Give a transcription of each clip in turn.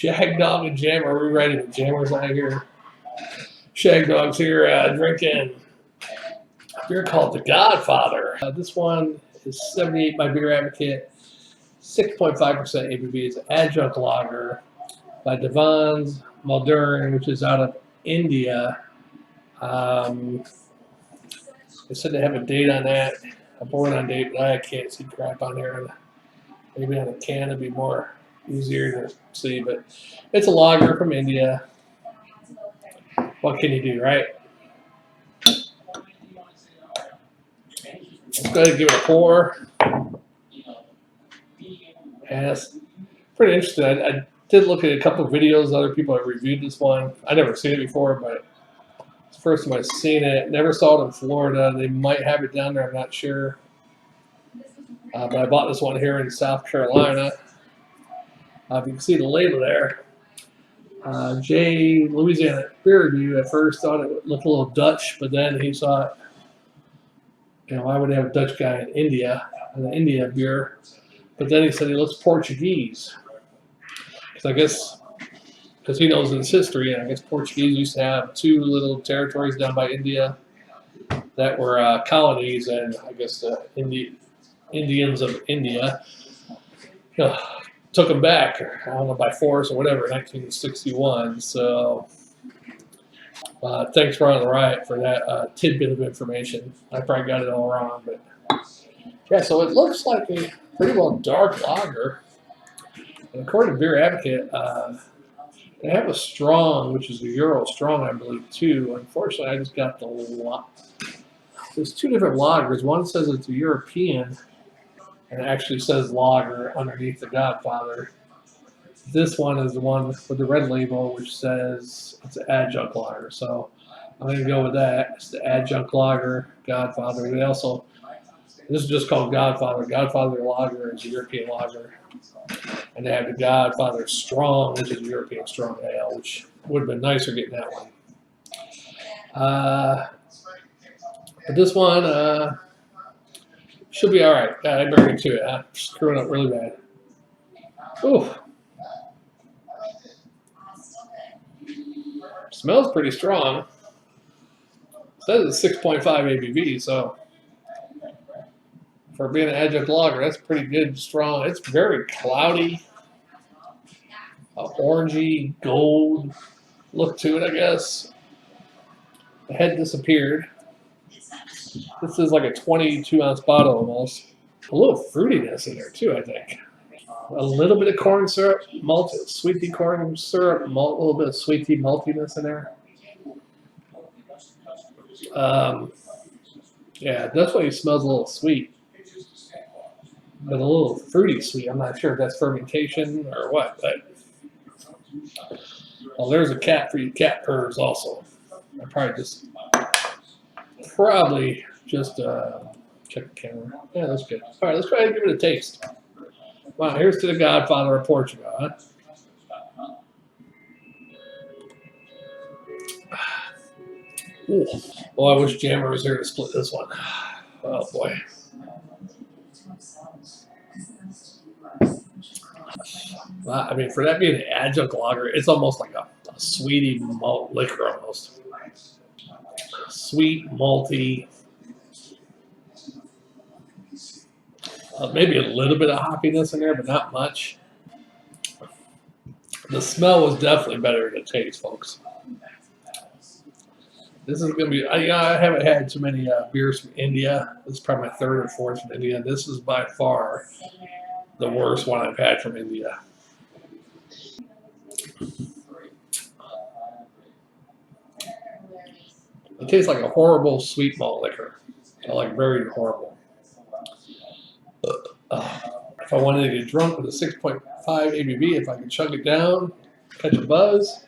Shagdog and Jammu. Are we ready? The Jammer's out here. Shagdog's here drinking a beer called the Godfather. This one is 78 by Beer Advocate, 6.5% ABV. It's an adjunct lager by Devans, which is out of India. They said they have a date on that, a born on date, but I can't see crap on here. Maybe on a can it'd be more easier to see, but it's a lager from India. What can you do, right? Let's go ahead and give it a pour. And it's pretty interesting. I did look at a couple of videos. Other people have reviewed this one. I never seen it before, but it's the first time I've seen it. Never saw it in Florida. They might have it down there. I'm not sure. But I bought this one here in South Carolina. If you can see the label there. Louisiana Beer Review at first thought it looked a little Dutch, but then he saw it. You know, why would they have a Dutch guy in India, an India beer? But then he said he looks Portuguese. So I guess, because he knows his history, and I guess Portuguese used to have two little territories down by India that were colonies, and I guess the Indians of India took them back, I don't know, by force or whatever, in 1961. So thanks, Ron the Riot, for that tidbit of information. I probably got it all wrong, but yeah, so it looks like a pretty well dark lager. And according to Beer Advocate, they have a strong, which is a Euro strong, I believe, too. Unfortunately, I just got the lot. There's two different lagers. One says it's a European, and it actually says lager underneath the Godfather. This one is the one with the red label, which says it's an adjunct lager. So I'm going to go with that. It's the adjunct lager, Godfather. They also, this is just called Godfather. Godfather lager is a European lager. And they have the Godfather Strong, which is a European strong ale, which would have been nicer getting that one. But this one should be all right. God, I better get to it. I'm screwing up really bad. Ooh. Smells pretty strong. It says it's 6.5 ABV, so for being an adjunct lager, that's pretty good, strong. It's very cloudy, orangey, gold look to it, I guess. The head disappeared. This is like a 22-ounce bottle almost. A little fruitiness in there too, I think. A little bit of corn syrup, sweet tea corn syrup, a little bit of sweet tea maltiness in there. Yeah, definitely smells a little sweet, but a little fruity sweet. I'm not sure if that's fermentation or what, but well, there's a cat for you cat purrs also. I probably just check the camera. Yeah, that's good. All right, let's try and give it a taste. Wow, here's to the Godfather of Portugal, huh? Ooh. Well, I wish Jammer was here to split this one. Oh, boy. I mean, for that being an adjunct lager, it's almost like a sweetie malt liquor almost. Sweet, malty. Maybe a little bit of hoppiness in there, but not much. The smell was definitely better than the taste, folks. This is going to be, I haven't had too many beers from India. This is probably my third or fourth from India. This is by far the worst one I've had from India. It tastes like a horrible sweet malt liquor. Like very horrible. If I wanted to get drunk with a 6.5 ABV, if I could chug it down, catch a buzz.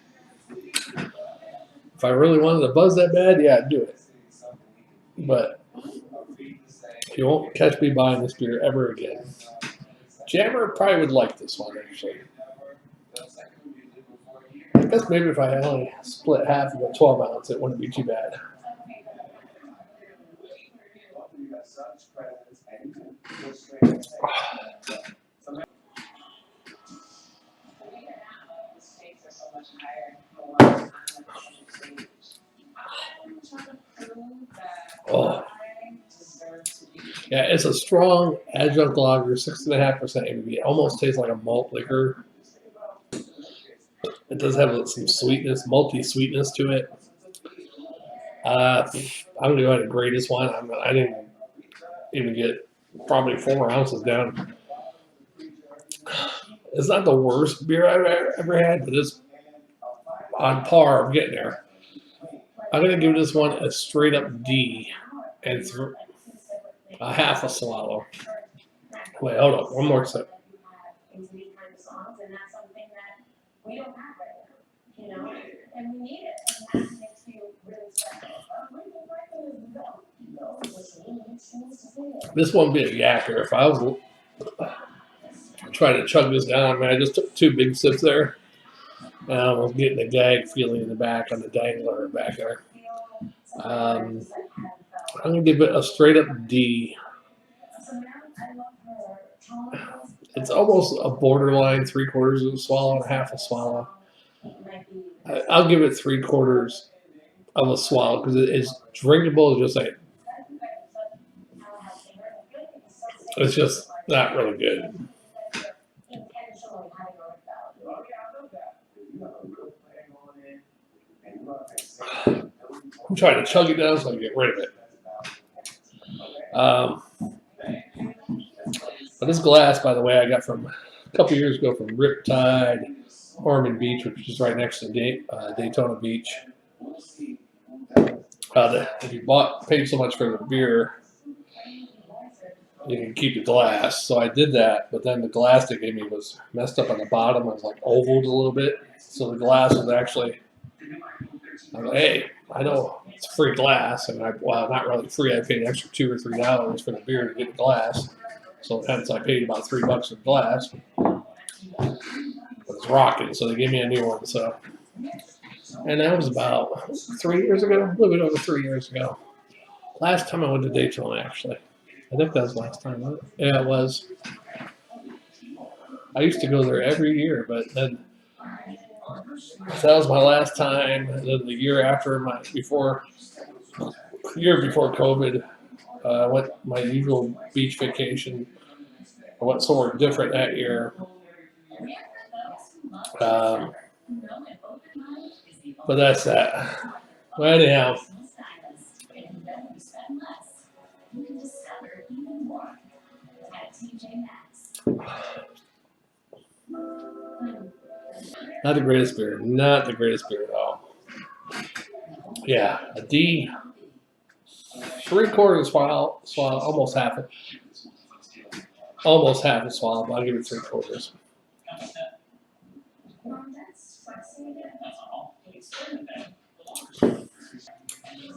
If I really wanted to buzz that bad, yeah, I'd do it. But you won't catch me buying this beer ever again. Jammer probably would like this one, actually. I guess maybe if I had only split half of a 12-ounce, it wouldn't be too bad. Oh, yeah, it's a strong adjunct lager, 6.5% ABV. It almost tastes like a malt liquor. It does have some sweetness, malty sweetness to it. I'm gonna go ahead and grade this one. I didn't even get probably 4 ounces down. It's not the worst beer I've ever had, but it's on par of getting there. I'm gonna give this one a straight up D, and it's a half a swallow. Wait, hold on, one more sip. This won't be a yacker. If I was trying to chug this down, I mean, I just took 2 big sips there, and I was getting a gag feeling in the back on the dangler back there. I'm gonna give it a straight up D. It's almost a borderline 3/4 of a swallow and half a swallow. I'll give it 3/4 of a swallow because it's drinkable. It's just like it's just not really good. I'm trying to chug it down so I can get rid of it. But this glass, by the way, I got from a couple years ago from Riptide, Ormond Beach, which is right next to Daytona Beach. If you paid so much for the beer, you can keep the glass. So I did that, but then the glass they gave me was messed up on the bottom. It was like ovaled a little bit. So the glass was actually, I'm like, hey, I know it's free glass. And well, not really free. I paid an extra $2 or $3 for the beer to get the glass. So hence I paid about $3 for the glass. But it's rocking, so they gave me a new one. So, and that was about 3 years ago, a little bit over 3 years ago. Last time I went to Daytona, actually. I think that was last time. Right? Yeah, it was. I used to go there every year, but then so that was my last time. And then the year after before COVID, I went my usual beach vacation. I went somewhere different that year. But that's that. Well, anyhow. Not the greatest beer. Not the greatest beer at all. Yeah, a D. 3/4 swallow, almost half it. Almost half a swallow, but I'll give it 3/4.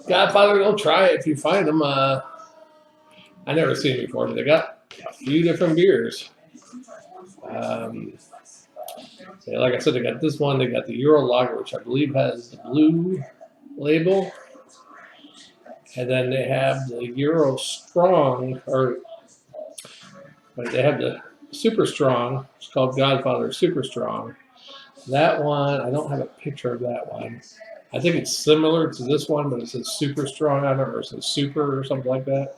Godfather, go try it if you find them. I never seen it before, but they got a few different beers. Like I said, they got this one. They got the Euro Lager, which I believe has the blue label. And then they have the Euro Strong, they have the Super Strong. It's called Godfather Super Strong. That one, I don't have a picture of that one. I think it's similar to this one, but it says Super Strong on it, or it says Super or something like that.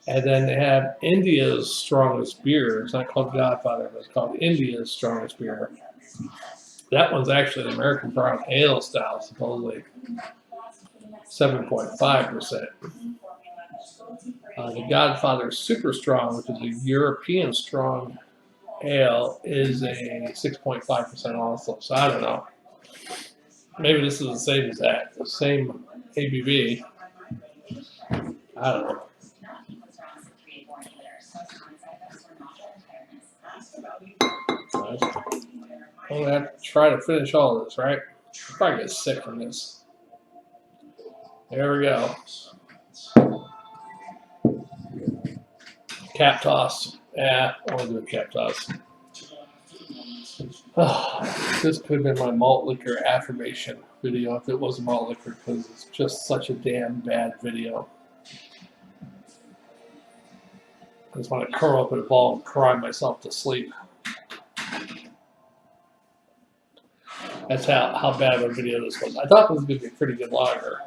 And then they have India's strongest beer. It's not called Godfather, but it's called India's strongest beer. That one's actually an American brown ale style, supposedly 7.5%. The Godfather Super Strong, which is a European strong ale, is a 6.5% also. So I don't know. Maybe this is the same as that, the same ABV. I don't know. I'm gonna have to try to finish all of this, right? I'll probably get sick from this. There we go. Cap toss. Yeah, I want to do a cap toss. Oh, this could have been my malt liquor affirmation video if it was malt liquor, because it's just such a damn bad video. I just want to curl up in a ball and cry myself to sleep. That's how bad of a video this was. I thought this was going to be a pretty good lager.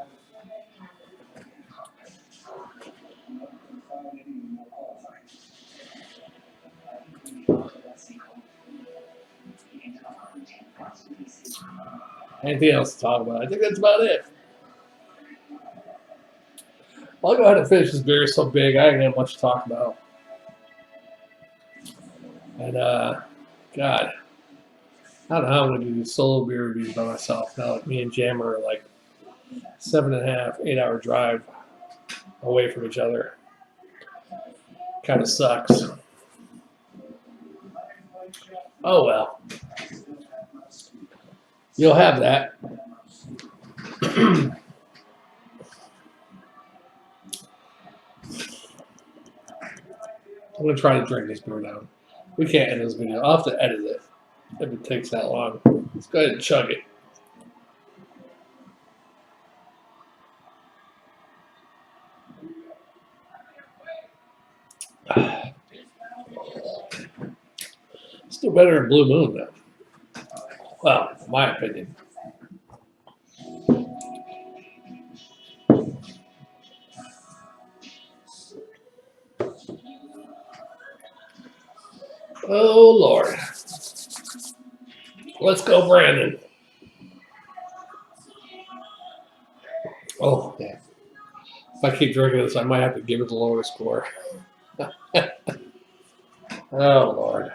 Anything else to talk about? I think that's about it. I'll go ahead and finish this beer. It's so big, I ain't got much to talk about. And God, I don't know how I'm gonna do these solo beer reviews by myself now. Like me and Jammer are like 7.5, 8 hour drive away from each other. Kind of sucks. Oh well, you'll have that. I'm gonna try to drink this beer down. We can't end this video. I'll have to edit it if it takes that long. Let's go ahead and chug it. Still better than Blue Moon, though. Well, in my opinion. Oh, Lord. Let's go, Brandon. Oh, yeah. If I keep drinking this, I might have to give it the lower score. Oh, Lord.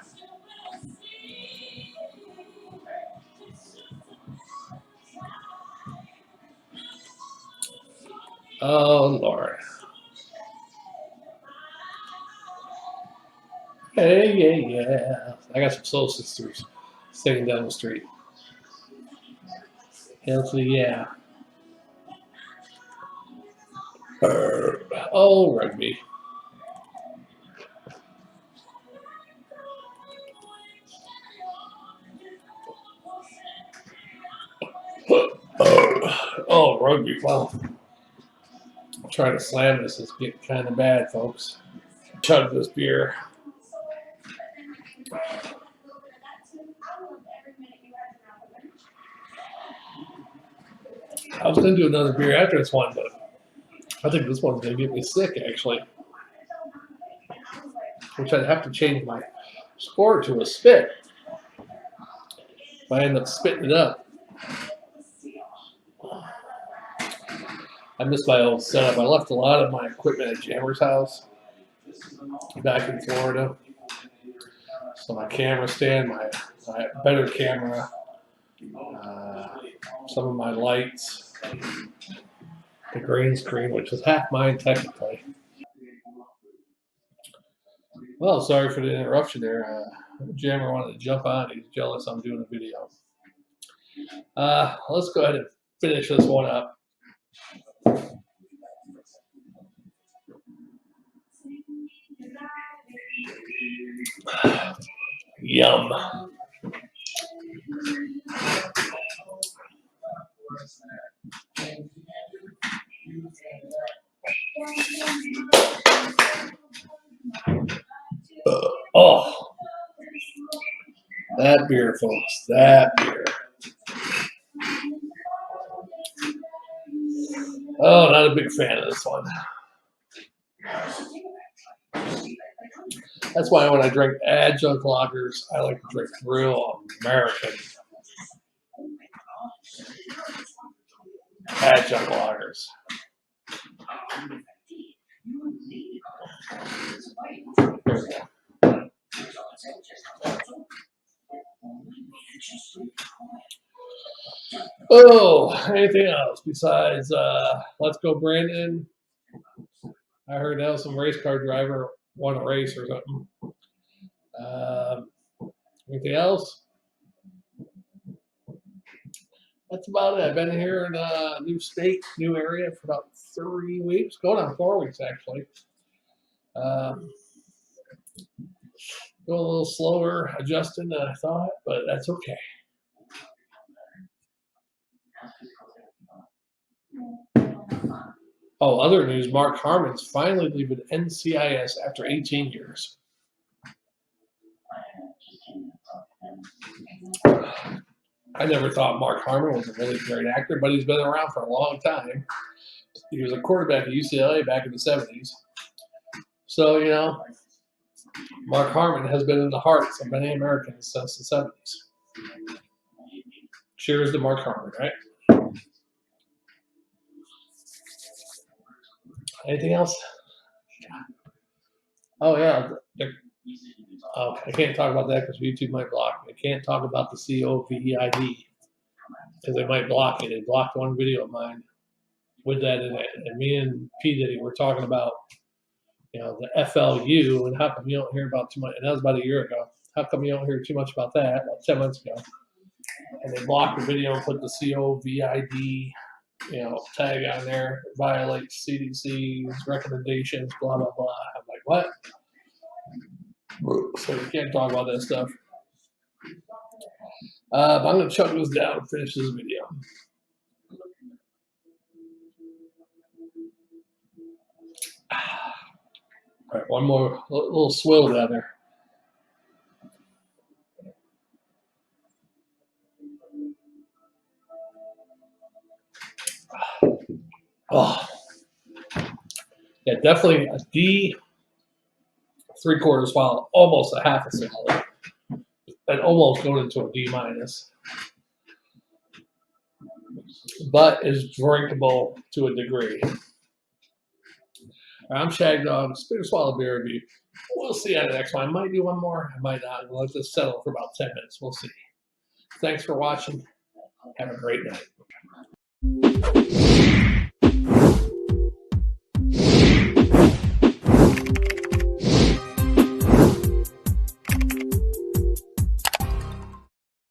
Oh, Lord. Hey, yeah, yeah. I got some soul sisters singing down the street. Hell to the yeah. Oh, rugby. Oh, rugby. Well, I'm trying to slam this. It's getting kind of bad, folks. Chug this beer. I was going to do another beer after this one, but I think this one's going to get me sick, actually. Which I'd have to change my score to a spit if I end up spitting it up. I miss my old setup. I left a lot of my equipment at Jammer's house back in Florida. So my camera stand, my better camera, some of my lights, the green screen, which was half mine technically. Well, sorry for the interruption there. Jammer wanted to jump on. He's jealous I'm doing a video. Let's go ahead and finish this one up. Yum. Oh, that beer, folks. That beer. Oh, not a big fan of this one. That's why when I drink adjunct lagers, I like to drink real American adjunct lagers. Oh, anything else besides Let's Go Brandon? I heard that was some race car driver won a race or something. Anything else? That's about it. I've been here in a new state, new area for about 3 weeks, going on 4 weeks actually. Going a little slower adjusting than I thought, but that's okay. Oh, other news, Mark Harmon's finally leaving NCIS after 18 years. I never thought Mark Harmon was a really great actor, but he's been around for a long time. He was a quarterback at UCLA back in the 70s. So, you know, Mark Harmon has been in the hearts of many Americans since the 70s. Cheers to Mark Harmon, right? Anything else? Oh yeah. I can't talk about that because YouTube might block me. I can't talk about the COVID because they might block it. They blocked one video of mine with that in it, and me and P Diddy were talking about the FLU and how come you don't hear about too much. And that was about a year ago. How come you don't hear too much about that? About 10 months ago, and they blocked the video and put the COVID tag on there. Violates CDC's recommendations. Blah blah blah. I'm like, what? So you can't talk about that stuff. But I'm going to chug this down and finish this video. All right, one more little swill down there. Oh, yeah, definitely a D, 3/4 while almost a half a solid, and almost going into a D minus, but is drinkable to a degree. I'm Shagdog. Spit or swallow beer review. We'll see on the next one. I might do one more. I might not. We'll let this settle for about 10 minutes. We'll see. Thanks for watching. Have a great night.